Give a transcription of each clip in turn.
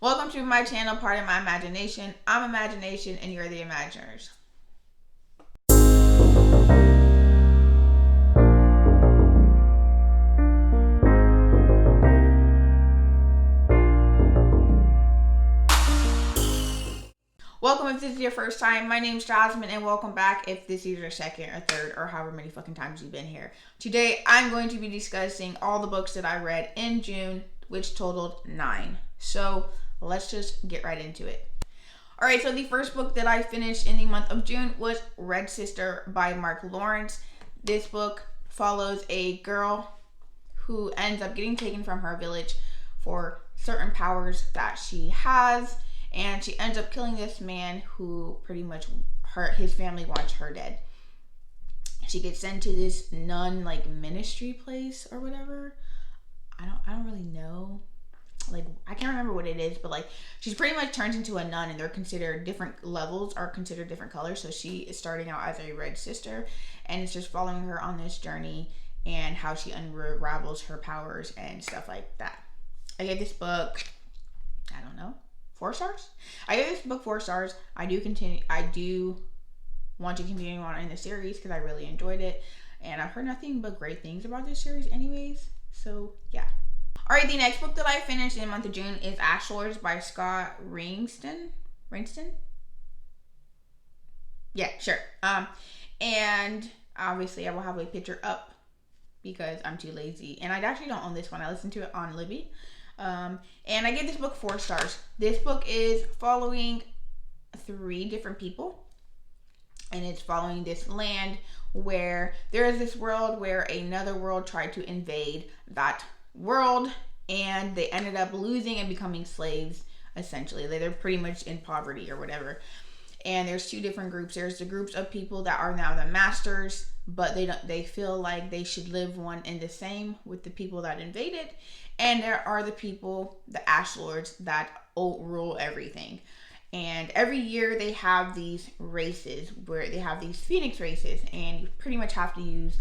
Welcome to my channel, Part of My Imagination. I'm Imagination and you're the Imaginers. Welcome if this is your first time. My name's Jasmine and welcome back if this is your second or third or however many fucking times you've been here. Today I'm going to be discussing all the books that I read in June, which totaled 9. So let's just get right into it. Alright, so the first book that I finished in the month of June was Red Sister by Mark Lawrence. This book follows a girl who ends up getting taken from her village for certain powers that she has. And she ends up killing this man who pretty much his family wants her dead. She gets sent to this nun like ministry place or whatever. I don't really know. Like, I can't remember what it is, but like she's pretty much turns into a nun and they're considered different levels, are considered different colors. So she is starting out as a red sister and it's just following her on this journey and how she unravels her powers and stuff like that. I gave this book, I don't know, 4 stars? I gave this book 4 stars. I do want to continue on in the series because I really enjoyed it. And I've heard nothing but great things about this series anyways. So, yeah. Alright, the next book that I finished in the month of June is Ashlords by Scott Reintgen? Yeah, sure. And obviously I will have a picture up because I'm too lazy. And I actually don't own this one. I listened to it on Libby. And I gave this book 4 stars. This book is following 3 different people. And it's following this land where there is this world where another world tried to invade that world. And they ended up losing and becoming slaves, essentially. They're pretty much in poverty or whatever. And there's 2 different groups. There's the groups of people that are now the masters, but they feel like they should live one and the same with the people that invaded. And there are the people, the Ashlords, that rule everything. And every year they have these races where they have these phoenix races, and you pretty much have to use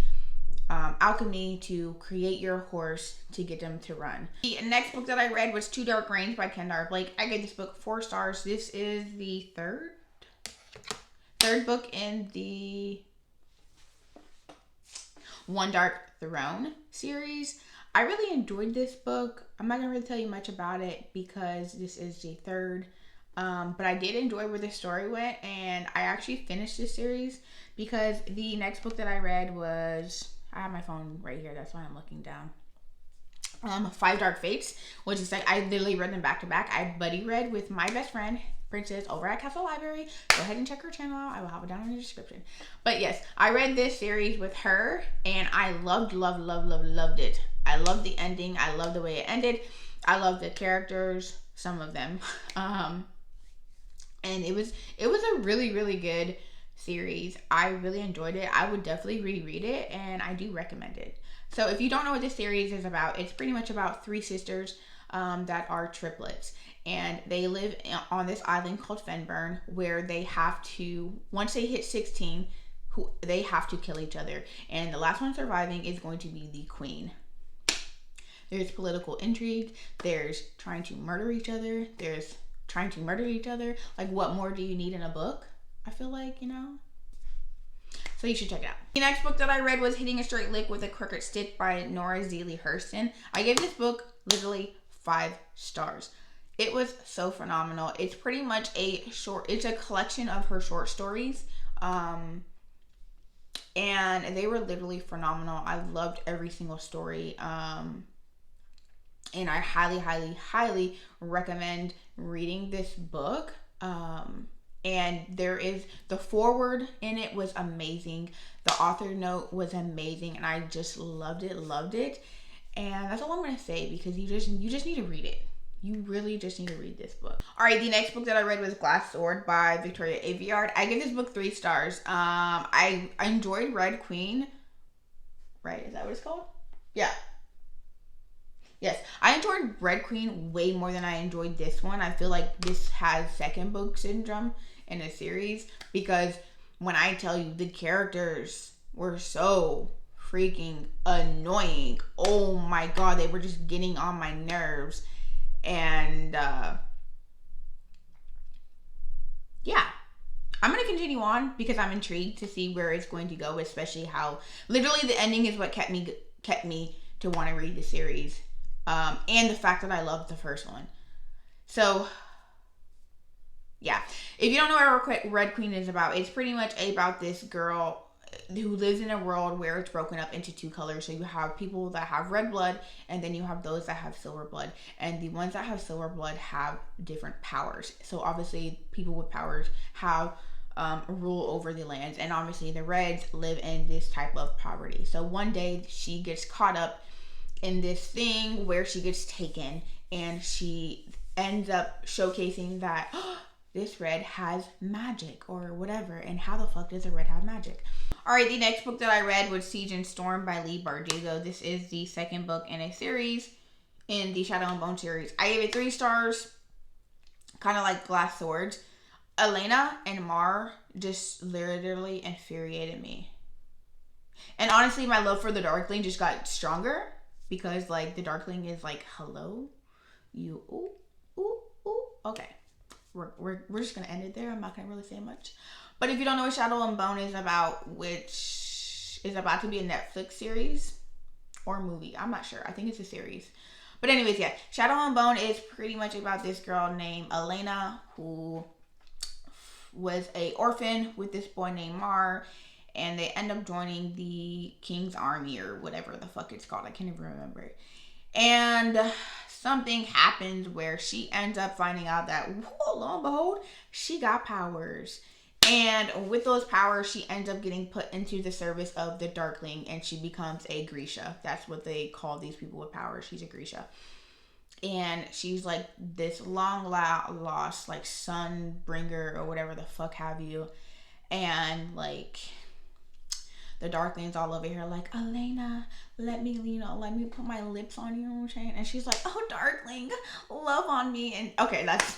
alchemy to create your horse to get them to run. The next book that I read was Two Dark Reigns by Kendare. I gave this book 4 stars. This is the third book in the One Dark Throne series. I really enjoyed this book. I'm not gonna really tell you much about it because this is the 3rd. But I did enjoy where the story went, and I actually finished this series because the next book that I read was, I have my phone right here, that's why I'm looking down. 5 Dark Fates, which is like, I literally read them back to back. I buddy read with my best friend, Princess, over at Castle Library. Go ahead and check her channel out. I will have it down in the description. But yes, I read this series with her, and I loved it. I loved the ending. I loved the way it ended. I loved the characters, some of them. And it was a really good series. I really enjoyed it. I would definitely reread it, and I do recommend it. So if you don't know what this series is about, it's pretty much about 3 sisters that are triplets. And they live on this island called Fenburn, where they have to, once they hit 16, they have to kill each other. And the last one surviving is going to be the queen. There's political intrigue. There's trying to murder each other. Like, what more do you need in a book? I feel like, you know. So you should check it out. The next book that I read was Hitting a Straight Lick with a Crooked Stick by Nora Zealey Hurston. I gave this book literally 5 stars. It was so phenomenal. It's pretty much it's a collection of her short stories. And they were literally phenomenal. I loved every single story. And I highly recommend reading this book. And there is, the foreword in it was amazing. The author note was amazing, and I just loved it. And that's all I'm gonna say, because you just need to read it. You really just need to read this book. Alright, the next book that I read was Glass Sword by Victoria Aveyard. I give this book 3 stars. I enjoyed Red Queen. Right, is that what it's called? Yeah. Yes, I enjoyed Red Queen way more than I enjoyed this one. I feel like this has second book syndrome in a series, because when I tell you, the characters were so freaking annoying. Oh my god, they were just getting on my nerves. And continue on because I'm intrigued to see where it's going to go, especially how literally the ending is what kept me to want to read the series. And the fact that I loved the first one. So, yeah. If you don't know what Red Queen is about, it's pretty much about this girl who lives in a world where it's broken up into two colors. So you have people that have red blood, and then you have those that have silver blood. And the ones that have silver blood have different powers. So obviously, people with powers have rule over the lands. And obviously, the Reds live in this type of poverty. So one day, she gets caught up in this thing where she gets taken, and she ends up showcasing that this red has magic or whatever. And how the fuck does a red have magic? Alright, the next book that I read was Siege and Storm by Leigh Bardugo. This is the second book in a series in the Shadow and Bone series. I gave it 3 stars, kind of like Glass Swords. Elena and Mar just literally infuriated me. And honestly, my love for the Darkling just got stronger because, like, the Darkling is like, hello? You, okay. We're just going to end it there. I'm not going to really say much. But if you don't know what Shadow and Bone is about, which is about to be a Netflix series or movie, I'm not sure. I think it's a series. But anyways, yeah. Shadow and Bone is pretty much about this girl named Elena who was a orphan with this boy named Mar. And they end up joining the King's Army or whatever the fuck it's called. I can't even remember. And something happens where she ends up finding out that, whoa, lo and behold, she got powers. And with those powers, she ends up getting put into the service of the Darkling, and she becomes a Grisha. That's what they call these people with powers. She's a Grisha. And she's like this long lost, like, son bringer or whatever the fuck have you. And, like, the Darkling's all over here like, Elena, let me put my lips on you, and she's like, oh, Darkling, love on me. And okay, that's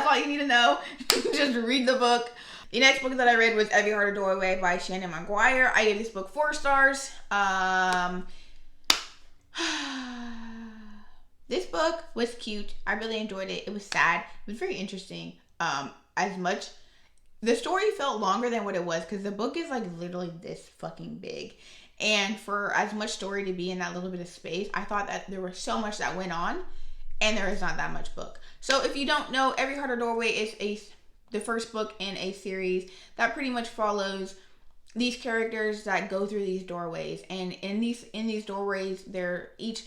all you need to know. Just read the book. The next book that I read was Aveyard, a Doorway by Seanan McGuire. I gave this book 4 stars. This book was cute. I really enjoyed it. It was sad. It was very interesting. The story felt longer than what it was because the book is like literally this fucking big. And for as much story to be in that little bit of space, I thought that there was so much that went on and there is not that much book. So if you don't know, Aveyard, a Doorway is the first book in a series that pretty much follows these characters that go through these doorways. And in these doorways, they're each,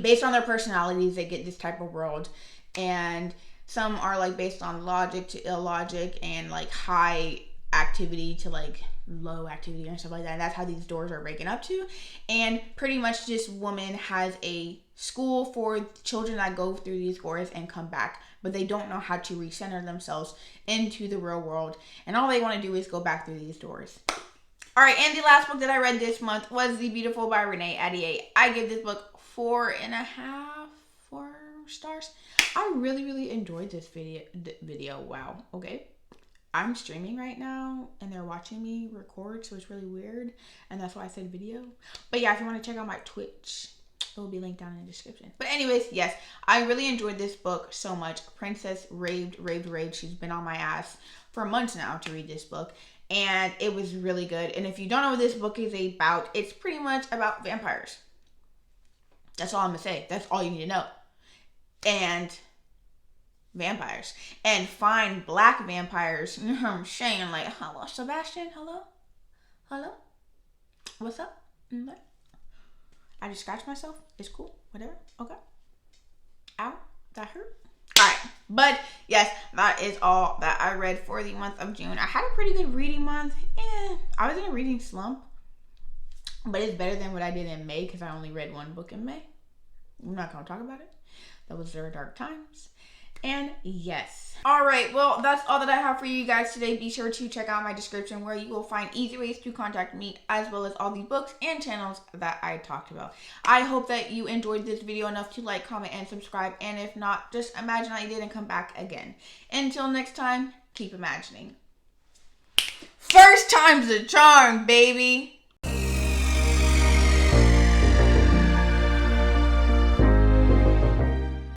based on their personalities, they get this type of world. And some are like based on logic to illogic and like high activity to like low activity and stuff like that. And that's how these doors are breaking up to. And pretty much this woman has a school for children that go through these doors and come back, but they don't know how to recenter themselves into the real world. And all they want to do is go back through these doors. All right, and the last book that I read this month was The Beautiful by Renee, Ahdieh. I give this book 4.5 stars. I really enjoyed this video. Wow. Okay. I'm streaming right now and they're watching me record, so it's really weird. And that's why I said video. But yeah, if you want to check out my Twitch, it will be linked down in the description. But anyways, yes, I really enjoyed this book so much. Princess raved. She's been on my ass for months now to read this book. And it was really good. And if you don't know what this book is about, it's pretty much about vampires. That's all I'm going to say. That's all you need to know. And vampires. And fine black vampires. I'm saying, like, hello, Sebastian? Hello? What's up? I just scratched myself. It's cool. Whatever. Okay. Ow. That hurt. Alright. But, yes, that is all that I read for the month of June. I had a pretty good reading month. I was in a reading slump. But it's better than what I did in May because I only read 1 book in May. I'm not going to talk about it. That was Zora Dark Times. And yes. Alright, well, that's all that I have for you guys today. Be sure to check out my description where you will find easy ways to contact me as well as all the books and channels that I talked about. I hope that you enjoyed this video enough to like, comment, and subscribe. And if not, just imagine I did and come back again. Until next time, keep imagining. First time's a charm, baby.